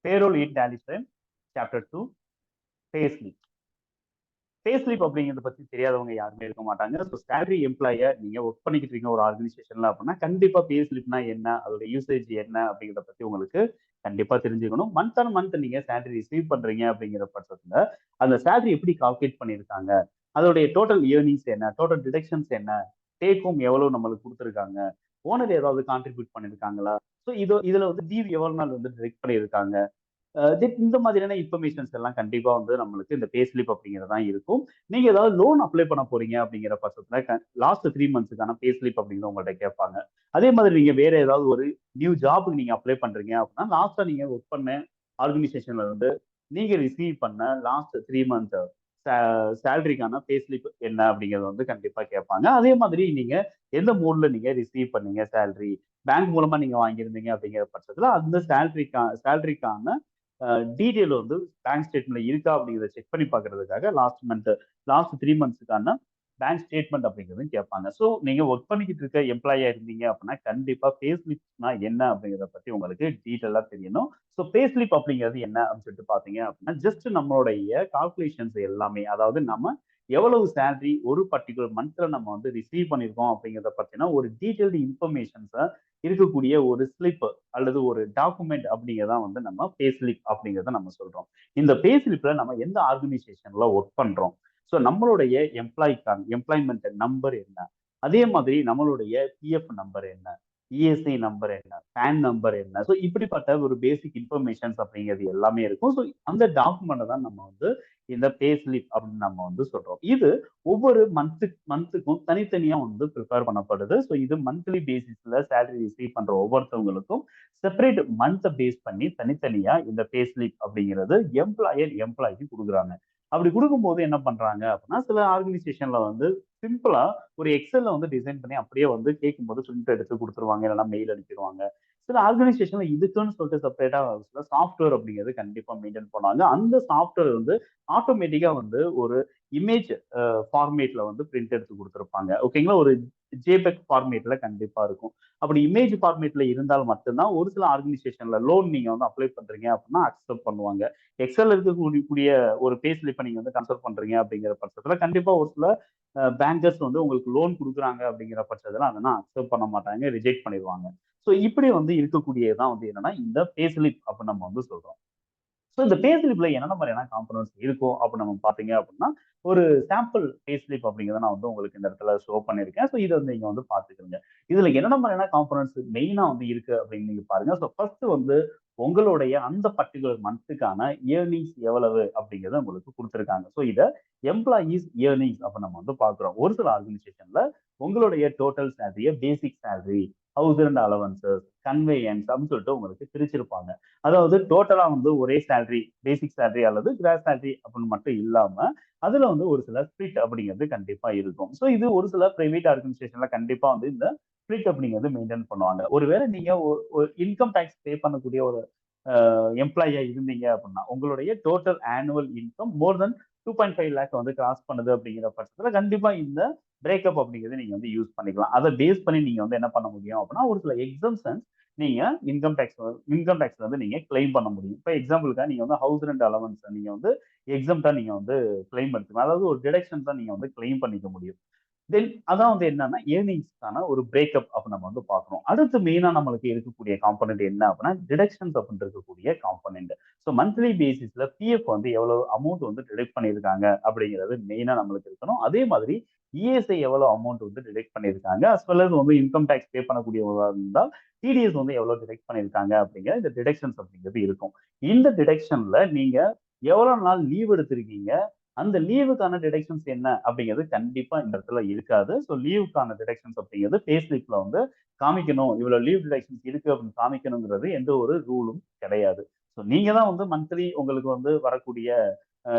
Payroll in Tally prime chapter 2 pay slip. Pay slip அப்படிங்கிறத பத்தி தெரியாதவங்க யாருமே இருக்க மாட்டாங்க. ஸோ சேலரி எம்ப்ளாயை நீங்க ஒர்க் பண்ணிக்கிட்டு இருக்கீங்க ஒரு ஆர்கனைசேஷன்ல அப்படின்னா கண்டிப்பா பே ஸ்லிப்னா என்ன, அதோட யூசேஜ் என்ன அப்படிங்கிறத பத்தி உங்களுக்கு கண்டிப்பா தெரிஞ்சுக்கணும். மந்த் ஆன் மந்த் நீங்க சேலரி ரிசீவ் பண்றீங்க அப்படிங்கிற பட்சத்துல அந்த சேலரி எப்படி கால்குலேட் பண்ணியிருக்காங்க, அதோடைய டோட்டல் இயர்னிங்ஸ் என்ன, டோட்டல் டிடக்ஷன்ஸ் என்ன, டேக் ஹோம் எவ்வளவு நம்மளுக்கு கொடுத்துருக்காங்க, ஓனர் ஏதாவது கான்ட்ரிபியூட் பண்ணியிருக்காங்களா, ஸோ இதுல வந்து டிவி எவ்வளவு நாள் வந்து டிடெக்ட் பண்ணியிருக்காங்க, இந்த மாதிரியான இன்ஃபர்மேஷன்ஸ் எல்லாம் கண்டிப்பா வந்து நம்மளுக்கு இந்த பே ஸ்லிப் அப்படிங்கிறது தான் இருக்கும். நீங்க ஏதாவது லோன் அப்ளை பண்ண போறீங்க அப்படிங்கிற பட்சத்துல லாஸ்ட் 3 மந்த்ஸுக்கான பே ஸ்லிப் அப்படிங்கிறத உங்கள்ட்ட கேட்பாங்க. அதே மாதிரி நீங்க வேற ஏதாவது ஒரு நியூ ஜாபுக்கு நீங்க அப்ளை பண்றீங்க அப்படின்னா லாஸ்டா நீங்க ஒர்க் பண்ண ஆர்கனைசேஷன்ல இருந்து நீங்க ரிசீவ் பண்ண லாஸ்ட் 3 மந்த் சேலரிக்கான பே ஸ்லிப் என்ன அப்படிங்கறது வந்து கண்டிப்பா கேட்பாங்க. அதே மாதிரி நீங்க எந்த மோட்ல நீங்க ரிசீவ் பண்ணீங்க சேலரி, பேங்க் மூலமா நீங்க வாங்கியிருந்தீங்க அப்படிங்கிற பட்சத்துல அந்த சேலரிக்கான டீடைல் வந்து பேங்க் ஸ்டேட்மெண்ட்ல இருக்கா அப்படிங்கிறத செக் பண்ணி பார்க்கறதுக்காக லாஸ்ட் 3 மந்த்ஸுக்கான பேங்க் ஸ்டேட்மெண்ட் அப்படிங்கிறதும் கேட்பாங்க. ஸோ நீங்க ஒர்க் பண்ணிக்கிட்டு இருக்க எம்ப்ளாயா இருந்தீங்க அப்படின்னா கண்டிப்பா பே ஸ்லிப்னா என்ன அப்படிங்கிறத பத்தி உங்களுக்கு டீட்டெயிலா தெரியணும். ஸோ பே ஸ்லிப் அப்படிங்கிறது என்ன அப்படின்னு சொல்லிட்டு பாத்தீங்க அப்படின்னா ஜஸ்ட் நம்மளுடைய கால்குலேஷன்ஸ் எல்லாமே, அதாவது நம்ம எவ்வளவு சேலரி ஒரு பர்டிகுலர் மந்த்ல நம்ம வந்து ரிசீவ் பண்ணியிருக்கோம் அப்படிங்கிறத பத்தினா ஒரு டீட்டெயில்டு இன்ஃபர்மேஷன்ஸை இருக்கக்கூடிய ஒரு ஸ்லிப் அல்லது ஒரு டாக்குமெண்ட் அப்படிங்கிறதா வந்து நம்ம பே ஸ்லிப் அப்படிங்கிறத நம்ம சொல்றோம். இந்த பே ஸ்லிப்ல நம்ம எந்த ஆர்கனைசேஷன்ல ஒர்க் பண்றோம், ஸோ நம்மளுடைய எம்ப்ளாய்மெண்ட் நம்பர் என்ன, அதே மாதிரி நம்மளுடைய பிஎஃப் நம்பர் என்ன, இஎஸ்ஐ நம்பர் என்ன, பேன் நம்பர் என்ன, ஸோ இப்படிப்பட்ட ஒரு பேசிக் இன்ஃபர்மேஷன்ஸ் அப்படிங்கிறது எல்லாமே இருக்கும். ஸோ அந்த டாக்குமெண்ட் தான் நம்ம வந்து இந்த பே ஸ்லிப் அப்படின்னு நம்ம வந்து சொல்றோம். இது ஒவ்வொரு மந்த்துக்கும் தனித்தனியா வந்து ப்ரிப்பேர் பண்ணப்படுது. ஸோ இது மந்த்லி பேசிஸ்ல சேலரி ரிசீவ் பண்ற ஒவ்வொருத்தவங்களுக்கும் செப்பரேட் மந்த்தை பேஸ் பண்ணி தனித்தனியா இந்த பே ஸ்லிப் அப்படிங்கிறது எம்ப்ளாய்க்கு கொடுக்குறாங்க. அப்படி கொடுக்கும்போது என்ன பண்றாங்க அப்படின்னா சில ஆர்கனைசேஷன்ல வந்து சிம்பிளா ஒரு எக்ஸல்ல வந்து டிசைன் பண்ணி அப்படியே வந்து கேட்கும்போது பிரிண்ட் எடுத்து கொடுத்துருவாங்க, இல்லைன்னா மெயில் அனுப்பிடுவாங்க. சில ஆர்கனைசேஷன்ல இதுக்குன்னு சொல்லிட்டு செப்பரேட்டா சில சாஃப்ட்வேர் அப்படிங்கிறது கண்டிப்பா மெயின்டைன் பண்ணுவாங்க. அந்த சாஃப்ட்வேர் வந்து ஆட்டோமேட்டிக்கா வந்து ஒரு இமேஜ் ஃபார்மேட்ல வந்து பிரிண்ட் எடுத்து கொடுத்துருப்பாங்க. ஓகேங்களா? ஒரு ஜேபெக் ஃபார்மேட்ல கண்டிப்பா இருக்கும். அப்படி இமேஜ் ஃபார்மேட்ல இருந்தால் மட்டும்தான் ஒரு சில ஆர்கனைசேஷன்ல லோன் நீங்க வந்து அப்ளை பண்றீங்க அப்படின்னா அக்செப்ட் பண்ணுவாங்க. எக்ஸல் இருக்கக்கூடிய ஒரு பே ஸ்லிப்பை நீங்க வந்து கன்சல்ட் பண்றீங்க அப்படிங்கிற பட்சத்துல கண்டிப்பா ஒரு சில பேங்கர்ஸ் வந்து உங்களுக்கு லோன் கொடுக்குறாங்க அப்படிங்கிற பட்சத்துல அதெல்லாம் அக்செப்ட் பண்ண மாட்டாங்க, ரிஜெக்ட் பண்ணிடுவாங்க. ஸோ இப்படி வந்து இருக்கக்கூடியதான் வந்து என்னன்னா இந்த பே ஸ்லிப் அப்படின்னு நம்ம வந்து சொல்றோம். ஸோ இந்த பே ஸ்லிப்ல என்னென்ன மாதிரியான காம்பனன்ட்ஸ் இருக்கும் அப்படின்னு நம்ம பார்த்தீங்க அப்படின்னா ஒரு சாம்பிள் பே ஸ்லிப் அப்படிங்கிறத நான் வந்து உங்களுக்கு இந்த இடத்துல ஷோ பண்ணியிருக்கேன். ஸோ இதை வந்து நீங்க வந்து பார்த்துக்கிறீங்க. இதுல என்னென்ன மாதிரியான காம்பனன்ட்ஸ் மெயினா வந்து இருக்கு அப்படின்னு நீங்க பாருங்க. ஸோ ஃபர்ஸ்ட் வந்து உங்களுடைய அந்த பர்டிகுலர் மந்த்துக்கான இயர்னிங்ஸ் எவ்வளவு அப்படிங்கிறத உங்களுக்கு கொடுத்துருக்காங்க. ஸோ இதை எம்ப்ளாயீஸ் இயர்னிங்ஸ் அப்ப நம்ம வந்து பார்க்குறோம். ஒரு சில ஆர்கனைசேஷன்ல உங்களுடைய டோட்டல் சேலரிய basic salary, house and allowances, conveyance அப்படின்னு சொல்லிட்டு உங்களுக்கு பிரிச்சிருப்பாங்க. அதாவது டோட்டலா வந்து ஒரே சேலரி, பேசிக் சேலரி அல்லது கிராஸ் சேலரி அப்படின்னு மட்டும் இல்லாம அதுல வந்து ஒரு சில ஸ்பிளிட் அப்படிங்கிறது கண்டிப்பா இருக்கும். ஸோ இது ஒரு சில பிரைவேட் ஆர்கனைசேஷன்ல கண்டிப்பா வந்து இந்த ஸ்பிளிட் அப்படிங்கிறது மெயின்டைன் பண்ணுவாங்க. ஒருவேளை நீங்க ஒரு இன்கம் டேக்ஸ் பே பண்ணக்கூடிய ஒரு எம்ப்ளாயியா இருந்தீங்க அப்படின்னா உங்களுடைய டோட்டல் ஆனுவல் இன்கம் மோர் தென் 2.5 லேக் வந்து கிராஸ் பண்ணுது அப்படிங்கிற பட்சத்துல கண்டிப்பா இந்த பிரேக்கப் அப்படிங்கிறது நீங்க வந்து யூஸ் பண்ணிக்கலாம். அதை பேஸ் பண்ணி நீங்க வந்து என்ன பண்ண முடியும் அப்படின்னா ஒரு சில எக்ஸம்ஷன்ஸ் நீங்க இன்கம் டேக்ஸ் வந்து நீங்க கிளைம் பண்ண முடியும். இப்போ எக்ஸாம்பிளுக்கா நீங்க வந்து ஹவுஸ் ரெண்ட் அலவன்ஸ் நீங்க வந்து எக்ஸம்டா நீங்க வந்து கிளைம் பண்ணிக்கலாம். அதாவது ஒரு டிடக்ஷன் தான் நீங்க வந்து கிளைம் பண்ணிக்க முடியும். தென் அதான் வந்து என்னன்னா ஏர்னிங்ஸ்க்கான ஒரு பிரேக்கப் அப்ப நம்ம வந்து பார்க்கணும். அடுத்து மெயினா நம்மளுக்கு இருக்கக்கூடிய காம்பனன்ட் என்ன அப்படின்னா டிடக்ஷன்ஸ் அப்படின்னு இருக்கக்கூடிய காம்பனன்ட். ஸோ மந்த்லி பேசிஸ்ல பிஎஃப் வந்து எவ்வளவு அமௌண்ட் வந்து டிடெக்ட் பண்ணியிருக்காங்க அப்படிங்கிறது மெயினா நம்மளுக்கு இருக்கணும். அதே மாதிரி இஎஸ்ஐ எவ்வளவு அமௌண்ட் வந்து டிடெக்ட் பண்ணியிருக்காங்க, அஸ் வெல் அஸ் வந்து இன்கம் டேக்ஸ் பே பண்ணக்கூடியவங்களா இருந்தால் டிடிஎஸ் வந்து எவ்வளவு டிடெக்ட் பண்ணியிருக்காங்க அப்படிங்கிற இந்த டிடக்ஷன்ஸ் அப்படிங்கிறது இருக்கும். இந்த டிடக்ஷன்ல நீங்க எவ்வளவு நாள் லீவ் எடுத்திருக்கீங்க, அந்த லீவுக்கான டிடக்ஷன்ஸ் என்ன அப்படிங்கிறது கண்டிப்பா இந்த இடத்துல இருக்காது. ஸோ லீவுக்கான டிடக்ஷன்ஸ் அப்படிங்கிறது பே ஸ்லிப்ல வந்து காமிக்கணும், இவ்வளவு லீவ் டிடக்ஷன்ஸ் இருக்கு அப்படின்னு காமிக்கணுங்கிறது எந்த ஒரு ரூலும் கிடையாது. ஸோ நீங்க தான் வந்து மந்த்லி உங்களுக்கு வந்து வரக்கூடிய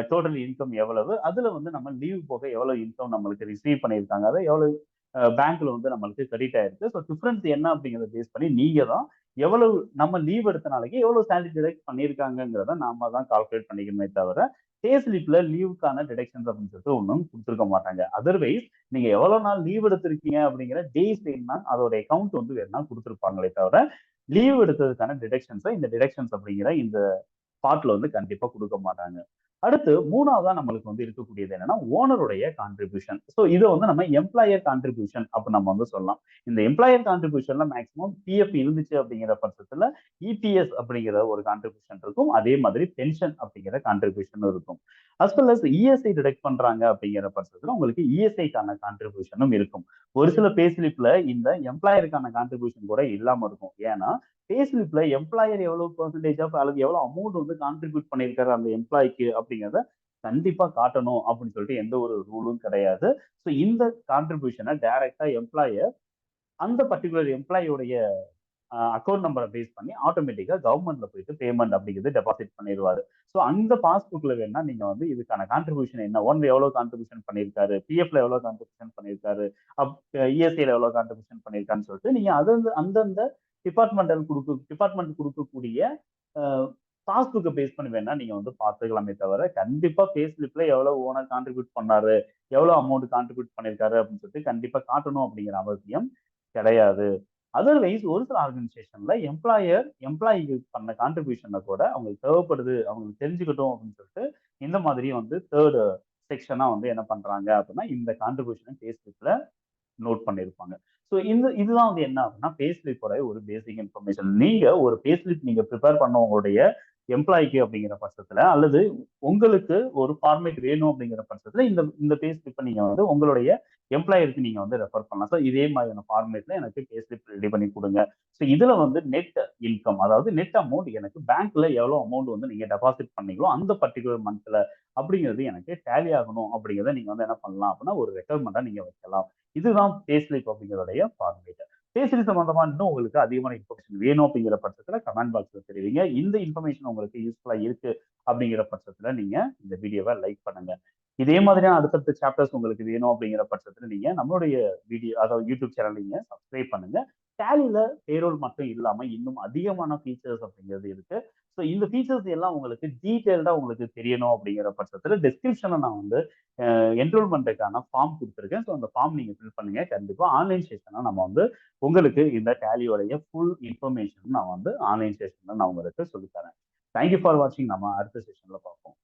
டோட்டல் இன்கம் எவ்வளவு, அதுல வந்து நம்ம லீவ் போக எவ்வளவு இன்கம் நம்மளுக்கு ரிசீவ் பண்ணியிருக்காங்க, அதை எவ்வளவு பேங்க்ல வந்து நம்மளுக்கு கிரெடிட் ஆயிருக்கு. ஸோ டிஃபரன்ஸ் என்ன அப்படிங்கிறத பேஸ் பண்ணி நீங்க தான் எவ்வளவு நம்ம லீவ் எடுத்த நாளைக்கு எவ்வளவு சேலரி டிடெக்ட் பண்ணியிருக்காங்கிறத நாம தான் கால்குலேட் பண்ணிக்கணுமே தவிர பே ஸ்லிப்ல லீவுக்கான டிடக்ஷன்ஸ் அப்படின்னு சொல்லிட்டு ஒன்றும் கொடுத்துருக்க மாட்டாங்க. அதர்வைஸ் நீங்க எவ்வளவு நாள் லீவ் எடுத்திருக்கீங்க அப்படிங்கிற டேஸ் வேணும்னா அதோட அக்கௌண்ட் வந்து வேணா கொடுத்துருப்பாங்களே தவிர லீவ் எடுத்ததுக்கான டிடக்ஷன்ஸை இந்த டிடக்ஷன்ஸ் அப்படிங்கிற இந்த பார்ட்ல வந்து கண்டிப்பா கொடுக்க மாட்டாங்க. அடுத்து மூணாவதா நம்மளுக்கு வந்து இருக்கக்கூடியது என்னன்னா ஓனருடைய கான்ட்ரிபியூஷன். ஸோ இதை வந்து நம்ம எம்ப்ளாயர் கான்ட்ரிபியூஷன் அப்படி நம்ம வந்து சொல்லலாம். இந்த எம்ப்ளாயர் கான்ட்ரிபியூஷன்ல மேக்ஸிமம் பிஎஃப் இருந்துச்சு அப்படிங்கிற பட்சத்துல இபிஎஸ் அப்படிங்கிற ஒரு கான்ட்ரிபியூஷன் இருக்கும். அதே மாதிரி பென்ஷன் அப்படிங்கிற கான்ட்ரிபியூஷன் இருக்கும். As well as ESI detect பண்றாங்க அப்படிங்கிற பட்சத்துல உங்களுக்கு இஎஸ்ஐக்கான கான்ட்ரிபியூஷனும் இருக்கும். ஒரு சில பே ஸ்லிப்ல இந்த எம்ப்ளாயருக்கான கான்ட்ரிபியூஷன் கூட இல்லாம இருக்கும். ஏன்னா பே ஸ்லிப்ல எம்ப்ளாயர் எவ்வளவு பெர்சன்டேஜ் ஆஃப் அல்லது எவ்வளவு அமௌண்ட் வந்து கான்ட்ரிபியூட் பண்ணியிருக்காரு அந்த எம்ப்ளாய்க்கு அப்படிங்கிறத கண்டிப்பா காட்டணும் அப்படின்னு சொல்லிட்டு எந்த ஒரு ரூலும் கிடையாது. ஸோ இந்த கான்ட்ரிபியூஷனை டைரக்டா எம்ப்ளாயர் அந்த பர்டிகுலர் எம்ப்ளாயோடைய அக்கௌண்ட் நம்பரை பேஸ் பண்ணி ஆட்டோமேட்டிக்கா கவர்மெண்ட்ல போயிட்டு பேமெண்ட் அப்படிங்கிறது டெபாசிட் பண்ணிடுவாரு. ஸோ அந்த பாஸ்புக்ல வேணா நீங்க வந்து இதுக்கான கான்ட்ரிபியூஷன் என்ன, ஒன் எவ்வளவு கான்ட்ரிபியூஷன் பண்ணியிருக்காரு, பிஎஃப்ல எவ்வளவு கான்ட்ரிபியூஷன் பண்ணியிருக்காரு, இஎஸ்ஐல எவ்வளவு கான்ட்ரிபியூஷன் பண்ணியிருக்கான்னு சொல்லிட்டு நீங்க அந்தந்த டிபார்ட்மெண்ட் கொடுக்கக்கூடிய பாஸ்புக்கை பேஸ் பண்ணி வேணா நீங்க வந்து பார்த்துக்கலாமே தவிர கண்டிப்பா பே ஸ்லிப்ல எவ்வளவு ஓனர் கான்ட்ரிபியூட் பண்ணாரு, எவ்வளவு அமௌண்ட் கான்ட்ரிபியூட் பண்ணியிருக்காரு அப்படின்னு சொல்லிட்டு கண்டிப்பா காட்டணும் அப்படிங்கிற அவசியம் கிடையாது. அதர்வைஸ் ஒரு சில ஆர்கனைசேஷன்ல எம்ப்ளாயிக்கு பண்ண கான்ட்ரிபியூஷனை கூட அவங்களுக்கு தேவைப்படுது, அவங்களுக்கு தெரிஞ்சுக்கட்டும் அப்படின்னு சொல்லிட்டு இந்த மாதிரி வந்து தேர்ட் செக்ஷனா வந்து என்ன பண்றாங்க அப்படின்னா இந்த கான்ட்ரிபியூஷனை பே ஸ்லிப்ல நோட் பண்ணியிருப்பாங்க. ஸோ இதுதான் வந்து என்ன அப்படின்னா பே ஸ்லிப்போட ஒரு பேசிக் இன்ஃபர்மேஷன். நீங்க ஒரு பே ஸ்லிப் நீங்க ப்ரிப்பேர் பண்ண உங்களுடைய எம்ப்ளாய்க்கு அப்படிங்கிற பட்சத்துல அல்லது உங்களுக்கு ஒரு ஃபார்மேட் வேணும் அப்படிங்கிற பட்சத்துல இந்த இந்த பே ஸ்லிப்பை நீங்க வந்து உங்களுடைய எம்ப்ளாயருக்கு நீங்க வந்து ரெஃபர் பண்ணலாம். ஸோ இதே மாதிரியான ஃபார்மேட்ல எனக்கு பே ஸ்லிப் ரெடி பண்ணி கொடுங்க. ஸோ இதுல வந்து நெட் இன்கம் அதாவது நெட் அமௌண்ட் எனக்கு பேங்க்ல எவ்வளவு அமௌண்ட் வந்து நீங்க டெபாசிட் பண்ணீங்களோ அந்த பர்டிகுலர் மந்த்ல அப்படிங்கிறது எனக்கு டேலி ஆகணும் அப்படிங்கிறத நீங்க வந்து என்ன பண்ணலாம் அப்படின்னா ஒரு ரெக்குவயர்மெண்டா நீங்க வைக்கலாம். இதுதான் பே ஸ்லிப் அப்படிங்கிறதுடைய ஃபார்மேட். பே ஸ்லிப் சம்பந்தமா இன்னும் உங்களுக்கு அதிகமான இன்ஃபர்மேஷன் வேணும் அப்படிங்கிற பட்சத்துல கமெண்ட் பாக்ஸ்ல தெரிவிங்க. இந்த இன்ஃபர்மேஷன் உங்களுக்கு யூஸ்ஃபுல்லா இருக்கு அப்படிங்கிற பட்சத்துல நீங்க இந்த வீடியோவை லைக் பண்ணுங்க. இதே மாதிரியான அடுத்தடுத்த சாப்டர்ஸ் உங்களுக்கு வேணும் அப்படிங்கிற பட்சத்துல நீங்க நம்மளுடைய வீடியோ அதாவது யூடியூப் சேனல் நீங்க சப்ஸ்கிரைப் பண்ணுங்க. டேலில பேரோல் மட்டும் இல்லாம இன்னும் அதிகமான ஃபீச்சர்ஸ் அப்படிங்கிறது இருக்கு. ஸோ இந்த ஃபீச்சர்ஸ் எல்லாம் உங்களுக்கு டீட்டெயில்டா உங்களுக்கு தெரியணும் அப்படிங்கிற பட்சத்துல டிஸ்கிரிப்ஷன்ல நான் வந்து என்ரோல்மெண்ட்டுக்கான ஃபார்ம் கொடுத்துருக்கேன். ஸோ அந்த ஃபார்ம் நீங்க ஃபில் பண்ணுங்க. கண்டிப்பா ஆன்லைன் செஷனா நம்ம வந்து உங்களுக்கு இந்த டேலியோடைய ஃபுல் இன்ஃபர்மேஷன் நான் வந்து ஆன்லைன் செஷன்ல நான் உங்களுக்கு சொல்லித்தரேன். தேங்க்யூ ஃபார் வாட்சிங். நம்ம அடுத்த செஷன்ல பார்ப்போம்.